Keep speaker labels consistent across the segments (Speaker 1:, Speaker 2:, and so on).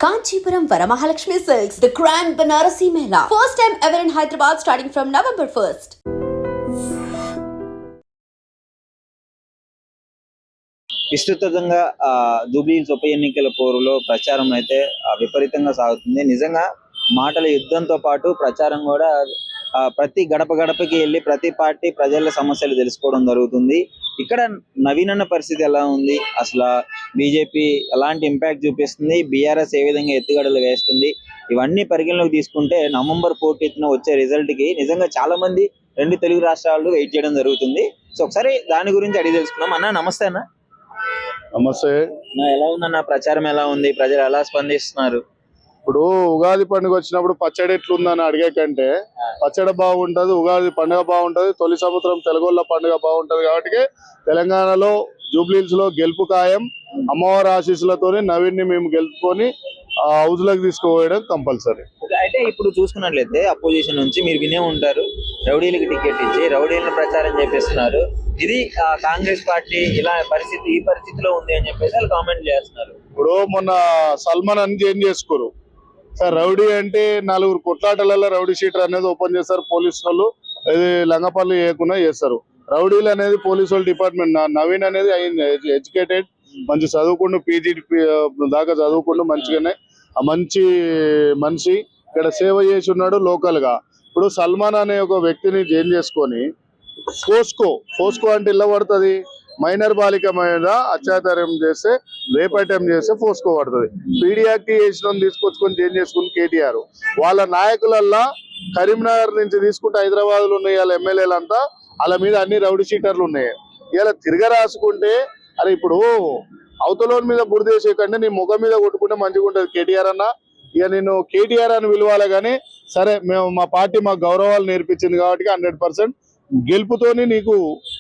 Speaker 1: Kanchipuram Varamahalakshmi Silks, the Grand Banarasi Mela. First time ever in Hyderabad starting from November 1st.
Speaker 2: విస్తృతంగా జూబ్లీహిల్స్ ఉప ఎన్నికల పోరులో ప్రచారం అయితే విపరీతంగా సాగుతుంది. నిజంగా మాటల యుద్ధంతో పాటు ప్రచారం కూడా ప్రతి గడప గడపకి వెళ్ళి ప్రతి పార్టీ ప్రజల సమస్యలు తెలుసుకోవడం జరుగుతుంది. ఇక్కడ నవీన్ అన్న పరిస్థితి ఎలా ఉంది, అసలు బీజేపీ ఎలాంటి ఇంపాక్ట్ చూపిస్తుంది, బీఆర్ఎస్ ఏ విధంగా ఎత్తుగడలు వేస్తుంది, ఇవన్నీ పరిగణలోకి తీసుకుంటే నవంబర్ 14న వచ్చే రిజల్ట్ కి నిజంగా చాలా మంది రెండు తెలుగు రాష్ట్రాలు వెయిట్ చేయడం జరుగుతుంది. సో ఒకసారి దాని గురించి అడిగి తెలుసుకుందాం. అన్న నమస్తే. అన్న
Speaker 3: నమస్తే.
Speaker 2: ఎలా ఉందన్న, ప్రచారం ఎలా ఉంది, ప్రజలు ఎలా స్పందిస్తున్నారు?
Speaker 3: ఇప్పుడు ఉగాది పండుగ వచ్చినప్పుడు పచ్చడి ఎట్లుందని అడిగే కంటే పచ్చడి బాగుంటది, ఉగాది పండుగ బాగుంటది, తొలి సంవత్సరం తెలుగోళ్ళ పండుగ బాగుంటది. కాబట్టి తెలంగాణలో జూబ్లీహిల్స్ లో గెలుపు ఖాయం. అమ్మవారి ఆశీస్సులతోని నవీన్ ని మేము గెలుపుకొని హౌస్ లకు తీసుకుపోయడం కంపల్సరీ.
Speaker 2: అయితే ఇప్పుడు చూసుకున్నట్లయితే అపోజిషన్ నుంచి మీరు వినే ఉంటారు, రౌడీలకి టికెట్ ఇచ్చి రౌడీలను ప్రచారం చేపిస్తున్నారు, ఇది కాంగ్రెస్ పార్టీ ఇలా పరిస్థితి ఈ పరిస్థితిలో ఉంది అని చెప్పేసి వాళ్ళు కామెంట్ చేస్తున్నారు.
Speaker 3: ఇప్పుడు మొన్న సల్మాన్ అని చేంజ్ చేసుకోరు సార్. రౌడీ అంటే నలుగురు కొట్లాటలలో రౌడీ షీటర్ అనేది ఓపెన్ చేస్తారు పోలీసు వాళ్ళు, ఇది లంగపల్లి చేయకుండా చేస్తారు. రౌడీలు అనేది పోలీసు వాళ్ళ డిపార్ట్మెంట్. నవీన్ అనేది ఎడ్యుకేటెడ్, మంచి చదువుకుంటూ పీజీ దాకా చదువుకుంటూ మంచిగానే మంచి మనిషి, ఇక్కడ సేవ చేసి ఉన్నాడు లోకల్ గా. ఇప్పుడు సల్మాన్ అనే ఒక వ్యక్తిని చేంజ్ చేసుకొని ఫోస్కో అంటే ఇళ్ళ పడుతుంది, మైనర్ బాలిక మీద అత్యాచారం చేస్తే రేప్ అటెంప్ట్ చేస్తే ఫోస్కో పడుతుంది. పీడీ యాక్ట్ చేసిన తీసుకొచ్చుకొని చేంజ్ చేసుకుని కేటీఆర్ వాళ్ళ నాయకులల్లా కరీంనగర్ నుంచి తీసుకుంటే హైదరాబాద్ లో ఉన్నాయి వాళ్ళ ఎమ్మెల్యేలంతా, వాళ్ళ మీద అన్ని రౌడీ షీటర్లు ఉన్నాయి. ఇలా తిరగరాసుకుంటే అరే ఇప్పుడు అవతలోని మీద బురదేసే కంటే నీ ముఖం మీద కొట్టుకుంటే మంచిగా ఉంటుంది కేటీఆర్ అన్న. ఇక నేను కేటీఆర్ అని పిలవాలి కానీ సరే మేము మా పార్టీ మాకు గౌరవాలు నేర్పించింది కాబట్టి 100% గెలుపుతోని నీకు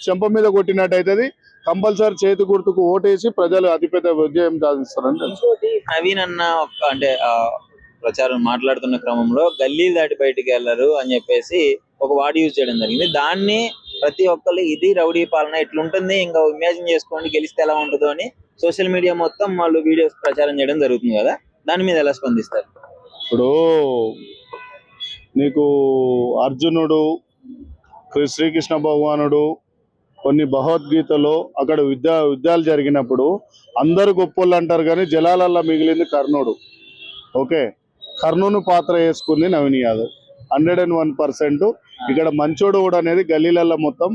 Speaker 3: చెంప మీద కొట్టినట్టయితుంది. కంపల్సరీ చేతి గుర్తుకు ఓటేసి ప్రజలు అతిపెద్ద విజయం సాధిస్తారని తెలుసు.
Speaker 2: నవీన్ అన్న అంటే ప్రచారం మాట్లాడుతున్న క్రమంలో గల్లీ దాటి బయటికి వెళ్ళరు అని చెప్పేసి ఒక వార్డ్ యూజ్ చేయడం జరిగింది. దాన్ని ప్రతి ఒక్కరు ఇది రౌడీ పాలన ఇట్లుంటుంది, ఇంకా ఇమాజిన్ చేసుకోండి గెలిస్తే ఎలా ఉంటుందో అని సోషల్ మీడియా మొత్తం వాళ్ళు వీడియోస్ ప్రచారం చేయడం జరుగుతుంది కదా, దాని మీద ఎలా స్పందిస్తారు?
Speaker 3: ఇప్పుడు నీకు అర్జునుడు, శ్రీకృష్ణ భగవానుడు కొన్ని భగవద్గీతలో అక్కడ యుద్ధాలు జరిగినప్పుడు అందరు గొప్పోళ్ళు అంటారు కానీ జలాలల్లా మిగిలింది కర్ణుడు. ఓకే, కర్ణుని పాత్ర వేసుకుంది నవీన్ యాదవ్ 101%. ఇక్కడ మంచోడు కూడా అనేది గల్లీలల్లో మొత్తం.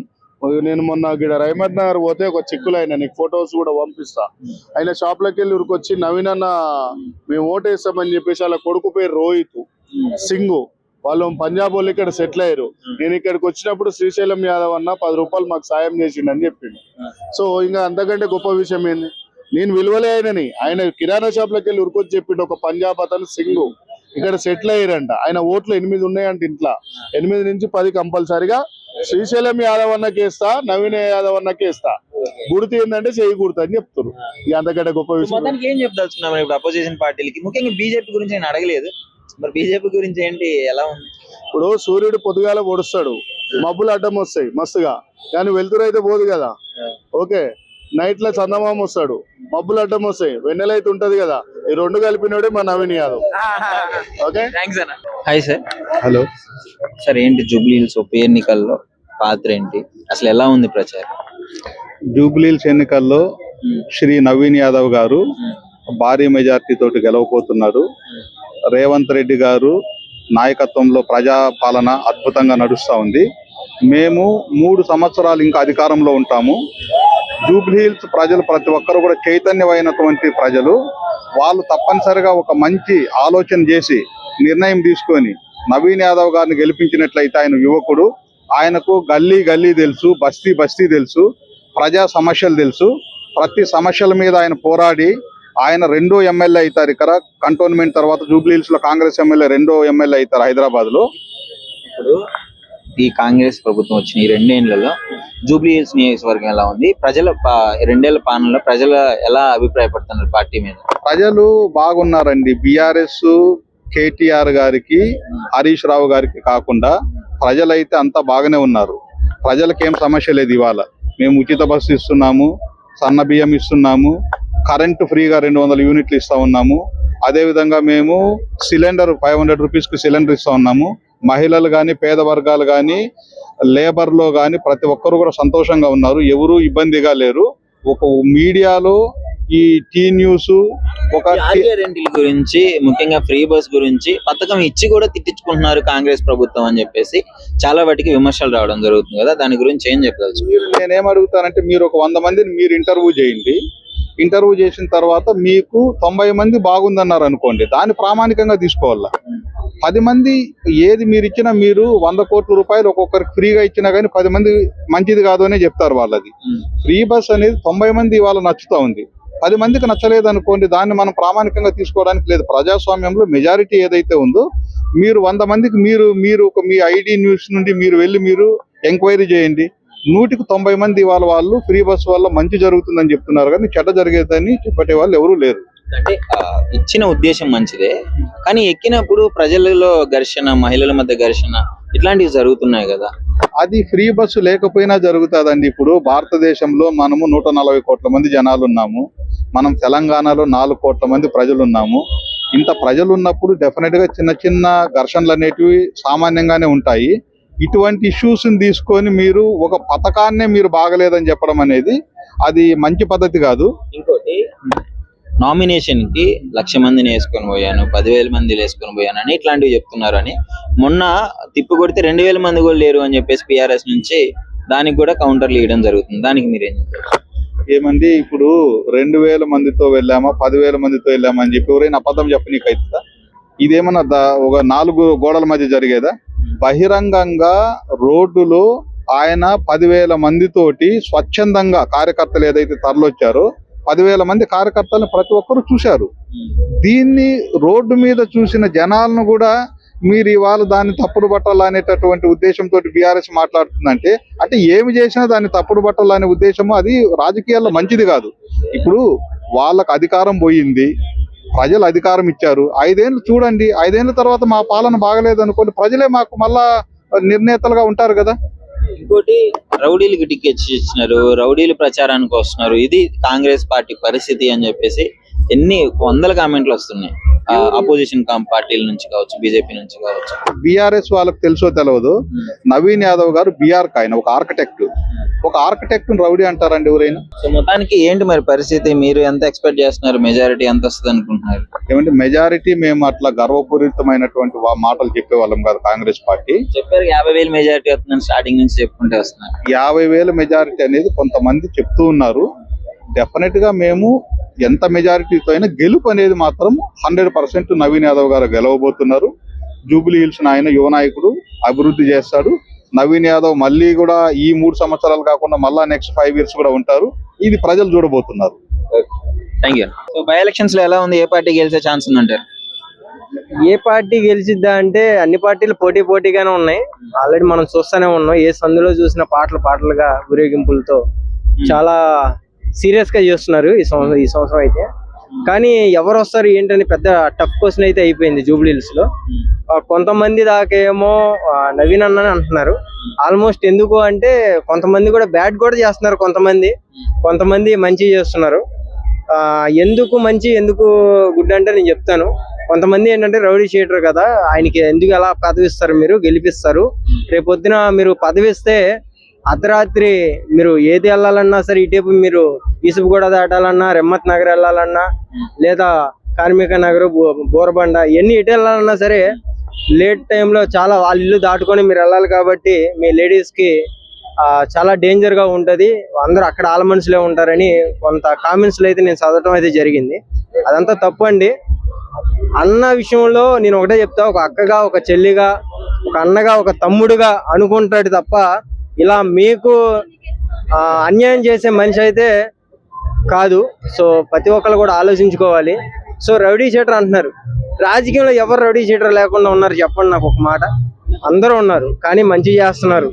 Speaker 3: నేను మొన్న ఇక్కడ రైమత్ నగర్ పోతే ఒక చిక్కులు అయినా నీకు ఫొటోస్ కూడా పంపిస్తా. ఆయన షాప్లోకి వెళ్ళి ఉరికొచ్చి నవీన్ అన్న మేము ఓటేస్తామని చెప్పేసి వాళ్ళ కొడుకు పేరు రోహిత్ సింగ్, వాళ్ళు పంజాబ్ వాళ్ళు ఇక్కడ సెటిల్ అయ్యారు. నేను ఇక్కడికి వచ్చినప్పుడు శ్రీశైలం యాదవ్ అన్న 10 రూపాయలు మాకు సాయం చేసిండని చెప్పిండు. సో ఇంకా అంతకంటే గొప్ప విషయం ఏంది, నేను విలువలే ఆయనని. ఆయన కిరాణా షాప్లోకి వెళ్ళి ఉరికొచ్చి చెప్పిండు ఒక పంజాబ్ అతను సింగ్ ఇక్కడ సెటిల్ అయ్యారంట. ఆయన ఓట్లు 8 ఉన్నాయంట ఇంట్లో, 8 నుంచి 10 కంపల్సరిగా శ్రీశైలం యాదవ్ అన్నకి వేస్తా, నవీన్ యాదవ్ అన్నకి వేస్తా, గుర్తు ఏంటంటే చేయి గుర్తు అని చెప్తారు. ఇక అంతకంటే గొప్ప విషయం
Speaker 2: ఏం చెప్తాను. ఇప్పుడు అపోజిషన్ పార్టీలకి ముఖ్యంగా బీజేపీ గురించి నేను అడగలేదు, మరి బీజేపీ గురించి ఏంటి, ఎలా ఉంది?
Speaker 3: ఇప్పుడు సూర్యుడు పొద్దుగాల పొడుస్తాడు, మబ్బులు అడ్డం వస్తాయి మస్తుగా, కానీ వెళ్తురు అయితే పోదు కదా. ఓకే, నైట్ లో చందమామ వస్తాడు, మబ్బులు అడ్డం వస్తాయి, వెన్నెలైతే ఉంటది కదా. ఈ రెండు కలిపినోడే మా Naveen Yadav. Okay,
Speaker 2: hi sir.
Speaker 3: Hello
Speaker 2: sir, ఏంటి జూబ్లీహిల్స్ ఉప ఎన్నికల్లో పాత్ర ఏంటి, అసలు ఎలా ఉంది ప్రచారం?
Speaker 4: జూబ్లీహిల్స్ ఎన్నికల్లో శ్రీ నవీన్ యాదవ్ గారు భారీ మెజార్టీ తోటి గెలవబోతున్నారు. రేవంత్ రెడ్డి గారు నాయకత్వంలో ప్రజాపాలన అద్భుతంగా నడుస్తూ ఉంది. మేము 3 సంవత్సరాలు ఇంకా అధికారంలో ఉంటాము. జూబ్లీహిల్స్ ప్రజలు ప్రతి ఒక్కరు కూడా చైతన్యమైనటువంటి ప్రజలు. వాళ్ళు తప్పనిసరిగా ఒక మంచి ఆలోచన చేసి నిర్ణయం తీసుకొని నవీన్ యాదవ్ గారిని గెలిపించినట్లయితే, ఆయన యువకుడు, ఆయనకు గల్లీ గల్లీ తెలుసు, బస్తీ తెలుసు, ప్రజా సమస్యలు తెలుసు. ప్రతి సమస్యల మీద ఆయన పోరాడి ఆయన 2వ ఎమ్మెల్యే అవుతారు. ఇక్కడ కంటోన్మెంట్ తర్వాత జూబ్లీహిల్స్ లో కాంగ్రెస్ ఎమ్మెల్యే 2వ ఎమ్మెల్యే అవుతారు హైదరాబాద్ లో.
Speaker 2: ఇప్పుడు ఈ కాంగ్రెస్ ప్రభుత్వం వచ్చిన ఈ 2 ఏళ్లలో జూబ్లీహిల్స్ నియోజకవర్గం ఎలా ఉంది, ప్రజల 2 ఏళ్ల పాలనలో ప్రజలు ఎలా అభిప్రాయపడుతున్నారు పార్టీ మీద?
Speaker 4: ప్రజలు బాగున్నారండి. బీఆర్ఎస్ కేటీఆర్ గారికి, హరీష్ రావు గారికి కాకుండా ప్రజలైతే అంతా బాగానే ఉన్నారు. ప్రజలకేం సమస్య లేదు. ఇవాళ మేము ఉచిత బస్సు ఇస్తున్నాము, సన్న బియ్యం ఇస్తున్నాము, కరెంటు ఫ్రీగా 200 యూనిట్లు ఇస్తా ఉన్నాము. అదేవిధంగా మేము సిలిండర్ 500 రూపీస్కి సిలిండర్ ఇస్తా ఉన్నాము. మహిళలు కానీ, పేద వర్గాలు కానీ, లేబర్లో కానీ ప్రతి ఒక్కరు కూడా సంతోషంగా ఉన్నారు. ఎవరు ఇబ్బందిగా లేరు. ఒక మీడియాలో ఈ టీ న్యూస్ ఒక
Speaker 2: గ్యారెంటీల గురించి, ముఖ్యంగా ఫ్రీ బస్ గురించి పథకం ఇచ్చి కూడా తిట్టించుకుంటున్నారు కాంగ్రెస్ ప్రభుత్వం అని చెప్పేసి చాలా వాటికి విమర్శలు రావడం జరుగుతుంది కదా, దాని గురించి ఏం చెప్పదలుచు?
Speaker 4: నేనేం అడుగుతానంటే, మీరు ఒక 100 మందిని మీరు ఇంటర్వ్యూ చేయండి. ఇంటర్వ్యూ చేసిన తర్వాత మీకు 90 మంది బాగుందన్నారు అనుకోండి, దాన్ని ప్రామాణికంగా తీసుకోవాలా. 10 మంది ఏది మీరు ఇచ్చినా, మీరు 100 కోట్ల రూపాయలు ఒక్కొక్కరికి ఫ్రీగా ఇచ్చినా కానీ 10 మంది మంచిది కాదు అనే చెప్తారు వాళ్ళది. ఫ్రీ బస్ అనేది 90 మంది ఇవాళ నచ్చుతా ఉంది, 10 మందికి నచ్చలేదు అనుకోండి, దాన్ని మనం ప్రామాణికంగా తీసుకోవడానికి లేదు. ప్రజాస్వామ్యంలో మెజారిటీ ఏదైతే ఉందో, మీరు 100 మందికి మీరు ఒక మీ ఐడి న్యూస్ నుండి మీరు వెళ్ళి మీరు ఎంక్వైరీ చేయండి. 100కి 90 మంది ఇవాళ వాళ్ళు ఫ్రీ బస్ వల్ల మంచి జరుగుతుందని చెప్తున్నారు, కానీ చెడ్డ జరిగేదని చెప్పే వాళ్ళు ఎవరు లేరు.
Speaker 2: అంటే ఇచ్చిన ఉద్దేశం మంచిదే, కానీ ఎక్కినప్పుడు ప్రజలలో ఘర్షణ, మహిళల మధ్య ఘర్షణ ఇట్లాంటివి జరుగుతున్నాయి కదా.
Speaker 4: అది ఫ్రీ బస్సు లేకపోయినా జరుగుతుందండి. ఇప్పుడు భారతదేశంలో మనము 140 కోట్ల మంది జనాలు ఉన్నాము. మనం తెలంగాణలో 4 కోట్ల మంది ప్రజలు ఉన్నాము. ఇంత ప్రజలు ఉన్నప్పుడు డెఫినెట్ గా చిన్న చిన్న ఘర్షణలు అనేటివి సామాన్యంగానే ఉంటాయి. ఇటువంటి ఇష్యూస్ ని తీసుకొని మీరు ఒక పథకాన్నే మీరు బాగలేదని చెప్పడం అనేది అది మంచి పద్ధతి కాదు.
Speaker 2: ఇంకోటి, నామినేషన్ కి 1,00,000 మందిని వేసుకొని పోయాను, 10,000 మంది వేసుకొని పోయాను అని ఇట్లాంటివి చెప్తున్నారని మొన్న తిప్పు కొడితే 2,000 మంది కూడా లేరు అని చెప్పేసి పిఆర్ఎస్ నుంచి దానికి కూడా కౌంటర్లు ఇవ్వడం జరుగుతుంది. దానికి మీరేం చెప్తారు?
Speaker 4: ఏమండి, ఇప్పుడు 2,000 మందితో వెళ్ళామా, 10,000 మందితో వెళ్ళామా అని చెప్పి ఎవరైనా అబద్ధం చెప్పనీకి అవుతుందా? ఇదేమన్నా ఒక 4 గోడల మధ్య జరిగేదా? బహిరంగంగా రోడ్డులో ఆయన 10,000 మందితోటి స్వచ్ఛందంగా కార్యకర్తలు ఏదైతే తరలొచ్చారో 10,000 మంది కార్యకర్తలను ప్రతి ఒక్కరు చూశారు. దీన్ని రోడ్డు మీద చూసిన జనాలను కూడా మీరు ఇవాళ దాన్ని తప్పుడు పట్టాలనేటటువంటి ఉద్దేశంతో బీఆర్ఎస్ మాట్లాడుతుందంటే, అంటే ఏమి చేసినా దాన్ని తప్పుడు పట్టాలనే ఉద్దేశము అది రాజకీయాల్లో మంచిది కాదు. ఇప్పుడు వాళ్ళకు అధికారం పోయింది, ప్రజలు అధికారం ఇచ్చారు, 5 ఏళ్ళు చూడండి, 5 ఏళ్ళ తర్వాత మా పాలన బాగలేదు అనుకోండి, ప్రజలే మాకు మళ్ళా నిర్ణేతలుగా ఉంటారు కదా.
Speaker 2: ఇంకోటి, రౌడీలకి టికెట్స్ ఇచ్చినారు, రౌడీలు ప్రచారానికి వస్తున్నారు, ఇది కాంగ్రెస్ పార్టీ పరిస్థితి అని చెప్పేసి ఎన్ని వందల కామెంట్లు వస్తున్నాయి అపోజిషన్ పార్టీల నుంచి కావచ్చు, బీజేపీ నుంచి కావచ్చు.
Speaker 4: బీఆర్ఎస్ వాళ్ళకి తెలుసో తెలియదు, నవీన్ యాదవ్ గారు బీఆర్ ఆయన ఒక ఆర్కిటెక్ట్ రౌడీ అంటారండి ఎవరైనా?
Speaker 2: సో మొత్తానికి ఏంటి మరి పరిస్థితి? మీరు ఎంత ఎక్స్పెక్ట్ చేస్తున్నారు? మెజారిటీ ఎంత వస్తుంది అనుకుంటున్నారు?
Speaker 4: ఏమంటే మెజారిటీ మేము అట్లా గర్వపూరితమైనటువంటి మాటలు చెప్పే వాళ్ళం కాదు. కాంగ్రెస్ పార్టీ
Speaker 2: చెప్పారు 50,000 మెజారిటీ వస్తుందని స్టార్టింగ్ నుంచి చెప్పుకుంటే వస్తున్నారు.
Speaker 4: 50,000 మెజారిటీ అనేది కొంతమంది చెప్తూ ఉన్నారు. డెఫినెట్ గా మేము ఎంత మెజారిటీతో అయినా గెలుపు అనేది మాత్రం 100% నవీన్ యాదవ్ గారు గెలవబోతున్నారు. జూబ్లీ హిల్స్ ఆయన యువ నాయకుడు, అభివృద్ధి చేస్తాడు. నవీన్ యాదవ్ మళ్ళీ కూడా ఈ 3 సంవత్సరాలు కాకుండా మళ్ళా నెక్స్ట్ 5 years కూడా ఉంటారు. ఇది ప్రజలు చూడబోతున్నారు.
Speaker 2: Thank you. So by elections లో ఎలా ఉంది? ఏ పార్టీ గెలిచే ఛాన్స్ ఉందంటారు?
Speaker 5: ఏ పార్టీ గెలిచిద్దా అంటే అన్ని పార్టీలు పోటీగానే ఉన్నాయి. ఆల్రెడీ మనం చూస్తూనే ఉన్నాం. ఏ సందులో చూసిన పాటలుగా ఊరేగింపులతో చాలా సీరియస్ గా చేస్తున్నారు ఈ సంవత్సరం అయితే. కానీ ఎవరు వస్తారు ఏంటని పెద్ద టఫ్ క్వశ్చన్ అయితే అయిపోయింది జూబ్లీ హిల్స్ లో. కొంతమంది దాకేమో నవీన్ అన్న అంటున్నారు. ఆల్మోస్ట్ ఎందుకు అంటే కొంతమంది కూడా బ్యాడ్ కూడా చేస్తున్నారు, కొంతమంది మంచి చేస్తున్నారు. ఎందుకు మంచి ఎందుకు గుడ్ అంటే నేను చెప్తాను. కొంతమంది ఏంటంటే రౌడీ షీటర్ కదా, ఆయనకి ఎందుకు ఎలా పదవిస్తారు, మీరు గెలిపిస్తారు, రేపొద్దున మీరు పదవిస్తే అర్ధరాత్రి మీరు ఏది వెళ్ళాలన్నా సరే, ఇటేపు మీరు ఈసుపుగూడ దాటాలన్నా, రెమ్మత్ నగర్ వెళ్ళాలన్నా, లేదా కార్మిక నగర్, బోరబండ, ఎన్ని ఇటు వెళ్ళాలన్నా సరే లేట్ టైంలో చాలా వాళ్ళ ఇల్లు దాటుకొని మీరు వెళ్ళాలి. కాబట్టి మీ లేడీస్ కి చాలా డేంజర్ గా ఉంటది, అందరూ అక్కడ ఆల మనుషులే ఉంటారని కొంత కామెంట్స్ అయితే నేను చదవటం అయితే జరిగింది. అదంతా తప్పు అండి. అన్న విషయంలో నేను ఒకటే చెప్తా, ఒక అక్కగా, ఒక చెల్లిగా, ఒక అన్నగా, ఒక తమ్ముడుగా అనుకుంటాడు తప్ప ఇలా మీకు అన్యాయం చేసే మనిషి అయితే కాదు. సో ప్రతి ఒక్కరు కూడా ఆలోచించుకోవాలి. సో రౌడీ షీటర్ అంటున్నారు, రాజకీయంలో ఎవరు రౌడీ షీటర్ లేకుండా ఉన్నారు చెప్పండి నాకు ఒక మాట. అందరూ ఉన్నారు, కానీ మంచి చేస్తున్నారు,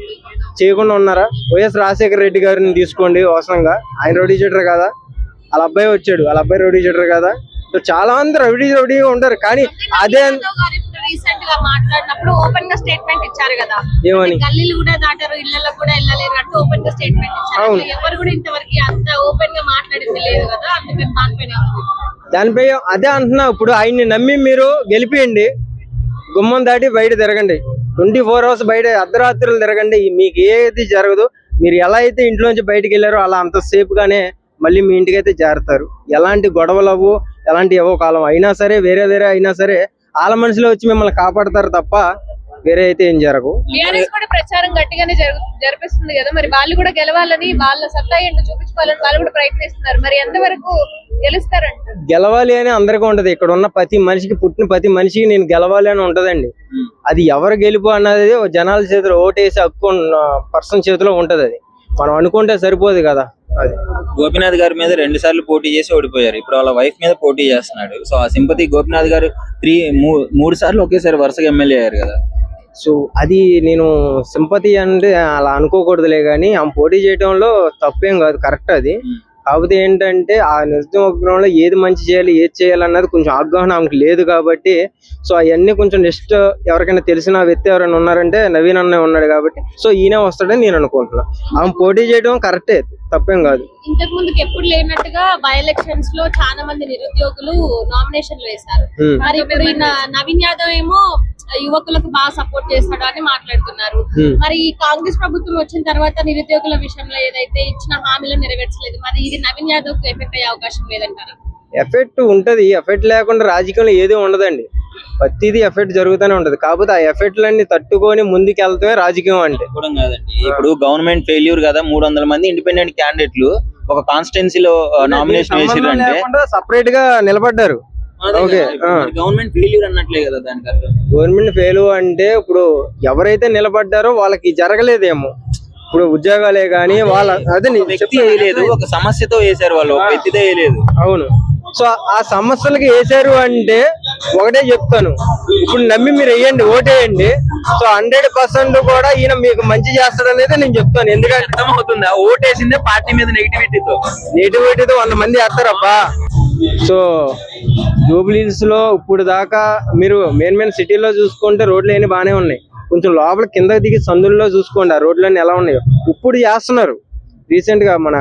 Speaker 5: చేయకుండా ఉన్నారా? వైఎస్ రాజశేఖర రెడ్డి గారిని తీసుకోండి, అవసరంగా ఆయన రౌడీ షీటర్ కదా, వాళ్ళ అబ్బాయి వచ్చాడు, వాళ్ళ అబ్బాయి రౌడీ షీటర్ కదా. సో చాలా మంది రౌడీగా ఉంటారు, కానీ అదే
Speaker 6: గా మాట్లాడినప్పుడు ఓపెన్ గా స్టేట్మెంట్ ఇచ్చారు కదా,
Speaker 5: ఏమని?
Speaker 6: గల్లీలు కూడా దాటారు, ఇళ్లలో కూడా వెళ్ళలేరు అంటూ ఓపెన్ గా స్టేట్మెంట్ ఇచ్చారు.
Speaker 5: అవును.
Speaker 6: అట్లా ఎవరు కూడా ఇంతవరకు అంత ఓపెన్ గా మాట్లాడింది లేదు కదా, అందుకని
Speaker 5: దానిపై అదే అంటున్నా. ఇప్పుడు ఆయన్ని నమ్మి మీరు గెలిపియండి, గుమ్మం దాటి బయట తిరగండి, 24 hours బయట అర్ధరాత్రులు తిరగండి, మీకు ఏది జరగదు. మీరు ఎలా అయితే ఇంట్లోంచి బయటకు వెళ్ళారో అలా అంత సేఫ్ గానే మళ్ళీ మీ ఇంటికి అయితే చేరుతారు. ఎలాంటి గొడవలు అవ్వు, ఎలాంటి ఏవో కాలం అయినా సరే, వేరే అయినా సరే వాళ్ళ మనుషులు వచ్చి మిమ్మల్ని కాపాడతారు తప్ప వేరే అయితే ఏం జరగవు.
Speaker 6: టీఆర్ఎస్ కూడా ప్రచారం గట్టిగానే జరిపిస్తుంది కదా, మరి వాళ్ళు కూడా గెలవాలని, వాళ్ళ సత్తా ఏంటో చూపించుకోవాలని వాళ్ళు కూడా ప్రయత్నిస్తున్నారు. మరి ఎంతవరకు గెలుస్తారంట?
Speaker 5: గెలవాలి అని అందరికీ ఉంటది. ఇక్కడ ఉన్న ప్రతి మనిషికి, పుట్టిన ప్రతి మనిషికి నేను గెలవాలి అని ఉంటదండి. అది ఎవరు గెలుపు అన్నది జనాల చేతిలో, ఓటేసి హక్కు పర్సన్ చేతిలో ఉంటది. అది మనం అనుకుంటే సరిపోదు కదా. అది
Speaker 2: గోపీనాథ్ గారి మీద 2 సార్లు పోటీ చేసి ఓడిపోయారు. ఇప్పుడు వాళ్ళ వైఫ్ మీద పోటీ చేస్తున్నాడు. సో ఆ సింపతి గోపీనాథ్ గారు 3 సార్లు ఒకేసారి వరుసగా ఎమ్మెల్యే అయ్యారు కదా.
Speaker 5: సో అది నేను సింపతి అంటే అలా అనుకోకూడదులే కానీ, ఆమె పోటీ చేయడంలో తప్పేం కాదు, కరెక్ట్ అది. కాకపోతే ఏంటంటే ఆ నియోజకవర్గంలో ఏది మంచి చేయాలి, ఏది చేయాలన్నది కొంచెం అవగాహన ఆమెకు లేదు కాబట్టి, సో అవన్నీ కొంచెం నెక్స్ట్ ఎవరికైనా తెలిసిన వ్యక్తి ఎవరైనా ఉన్నారంటే నవీన్ అన్నయ్య ఉన్నాడు కాబట్టి, సో ఈయన వస్తాడని నేను అనుకుంటున్నా. ఆమె పోటీ చేయడం కరెక్టే, తప్పేం కాదు.
Speaker 6: ఇంతకు ముందుకు ఎప్పుడు లేనట్టుగా బై ఎలక్షన్స్ లో చాలా మంది నిరుద్యోగులు నామినేషన్లు వేశారు. మరి ఇప్పుడు నవీన్ యాదవ్ ఏమో యువకులకు బాగా సపోర్ట్ చేస్తాడు అని మాట్లాడుతున్నారు. మరి ఈ కాంగ్రెస్ ప్రభుత్వం వచ్చిన తర్వాత నిరుద్యోగుల విషయంలో ఏదైతే ఇచ్చిన హామీలను నెరవేర్చలేదు, మరి ఇది నవీన్ యాదవ్ కు ఎఫెక్ట్ అయ్యే అవకాశం లేదంటారా?
Speaker 5: ఎఫెక్ట్ ఉంటది. ఎఫెక్ట్ లేకుండా రాజకీయంలో ఏది ఉండదండి. ప్రతిదీ ఎఫెక్ట్ జరుగుతూనే ఉంటది. కాకపోతే ఆ ఎఫెక్ట్లన్నీ తట్టుకొని ముందుకు వెళ్తే రాజకీయం అంటే
Speaker 2: కూడా కాదండి. ఇప్పుడు గవర్నమెంట్ ఫెయిల్యూర్ కదా, 300 మంది ఇండిపెండెంట్ క్యాండిడేట్లు ఒక కాన్స్టిట్యున్సీలో నామినేషన్ వేసిరంటే
Speaker 5: సపరేట్ గా నిలబడ్డారు.
Speaker 2: గవర్నమెంట్ ఫెయిల్యూర్ అన్నట్లే కదా దానికి అర్థం.
Speaker 5: గవర్నమెంట్ ఫెయిల్ అంటే ఇప్పుడు ఎవరైతే నిలబడ్డారో వాళ్ళకి జరగలేదేమో. ఇప్పుడు ఉద్యోగాలే గానీ వాళ్ళ అదే
Speaker 2: వ్యక్తి వేయలేదు, ఒక సమస్యతో వేసారు వాళ్ళు, ఒక వ్యక్తితో వేయలేదు.
Speaker 5: అవును. సో ఆ సమస్యలకి వేసారు అంటే ఒకటే చెప్తాను, ఇప్పుడు నమ్మి మీరు వేయండి, ఓటేయండి. సో 100% కూడా ఈయన మీకు మంచి చేస్తాడు అనేది నేను చెప్తాను. ఎందుకంటే
Speaker 2: అర్థమవుతుందా, ఓటేసిందే పార్టీ మీద నెగిటివిటీతో
Speaker 5: 100 మంది వేస్తారబ్బా. సో జూబ్లీహిల్స్ లో ఇప్పుడు దాకా మీరు మెయిన్ సిటీలో చూసుకుంటే రోడ్లు అన్ని బాగానే ఉన్నాయి. కొంచెం లోపల కింద దిగి సందుల్లో చూసుకోండి ఆ రోడ్లన్నీ ఎలా ఉన్నాయో. ఇప్పుడు చేస్తున్నారు రీసెంట్ గా మన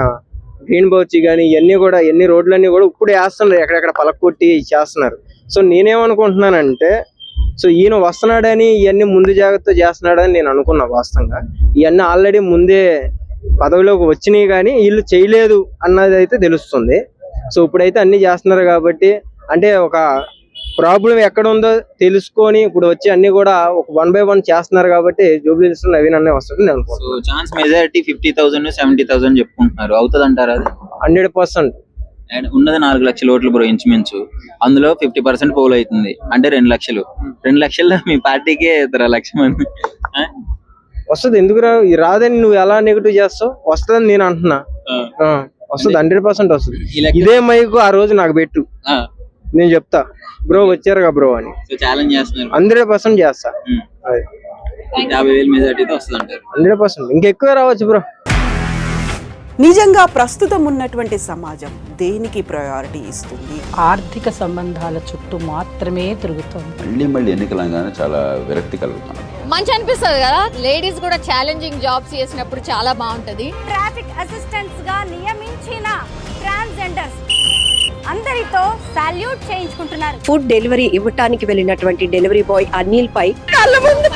Speaker 5: గ్రీన్ బౌచి కానీ ఎన్ని రోడ్లన్నీ కూడా ఇప్పుడు వేస్తున్నారు, ఎక్కడెక్కడ పలకొట్టి చేస్తున్నారు. సో నేనేమనుకుంటున్నానంటే, సో ఈయన వస్తున్నాడని ఇవన్నీ ముందు జాగ్రత్త చేస్తున్నాడని నేను అనుకున్నా. వాస్తవంగా ఇవన్నీ ఆల్రెడీ ముందే పదవిలోకి వచ్చినాయి కానీ వీళ్ళు చేయలేదు అన్నది అయితే తెలుస్తుంది. సో ఇప్పుడైతే అన్ని చేస్తున్నారు కాబట్టి, అంటే ఒక ప్రాబ్లం ఎక్కడ ఉందో తెలుసుకొని ఇప్పుడు వచ్చి అన్ని కూడా ఒక 1 by 1 చేస్తున్నారు కాబట్టి జూబ్లీహిల్స్ లో నవీన్ అనే వస్తుంది నేను అనుకుంటున్నాను.
Speaker 2: సో ఛాన్స్ మెజారిటీ 50,000 70,000 చెప్పుకుంటున్నారు, అవుతుంది అంటారా?
Speaker 5: 100%.
Speaker 2: ఉన్నది 4 లక్షల ఓట్లు బ్రో, ఇంచుమించు. అందులో 50% పోల్ అవుతుంది అంటే 2 లక్షలు. 2 లక్షల్లో మీ పార్టీకే 1 లక్ష మంది
Speaker 5: వస్తుంది. ఎందుకు రాదని నువ్వు ఎలా నెగిటివ్ చేస్తావు? వస్తుందని నేను అంటున్నా. వస్తుంది, 100% వస్తుంది. ఇదే మైకు ఆ రోజు నాకు పెట్టు, నేను చెప్తా బ్రో వచ్చారుగా బ్రో అని.
Speaker 2: ఛాలెంజ్ చేస్తున్నారు,
Speaker 5: 100% చేస్తా.
Speaker 2: 50,000 మెజారిటీతో వస్తుంది అంటారు.
Speaker 5: 100%, ఇంకెక్కువ రావచ్చు బ్రో.
Speaker 7: నిజంగా ప్రస్తుతం ఉన్నటువంటి సమాజం దేనికి ప్రయారిటీ ఇస్తుంది?
Speaker 8: ఆర్థిక సంబంధాల చుట్టూ మాత్రమే తిరుగుతుంది.
Speaker 9: మళ్ళీ ఎన్నికలంగానే చాలా విరక్తి కలుగుతాను.
Speaker 10: మంచి అనిపిస్తుంది కదా, లేడీస్ కూడా ఛాలెంజింగ్ జాబ్స్ చేసినప్పుడు చాలా బాగుంటది.
Speaker 11: ట్రాఫిక్ అసిస్టెంట్స్ గా నియమించిన ట్రాన్స్జెండర్స్ అందరితో సాల్యూట్ చేయించుకుంటున్నారు.
Speaker 12: ఫుడ్ డెలివరీ ఇవ్వటానికి వెళ్ళినటువంటి డెలివరీ బాయ్ అనిల్ పై కళ్ళ ముందు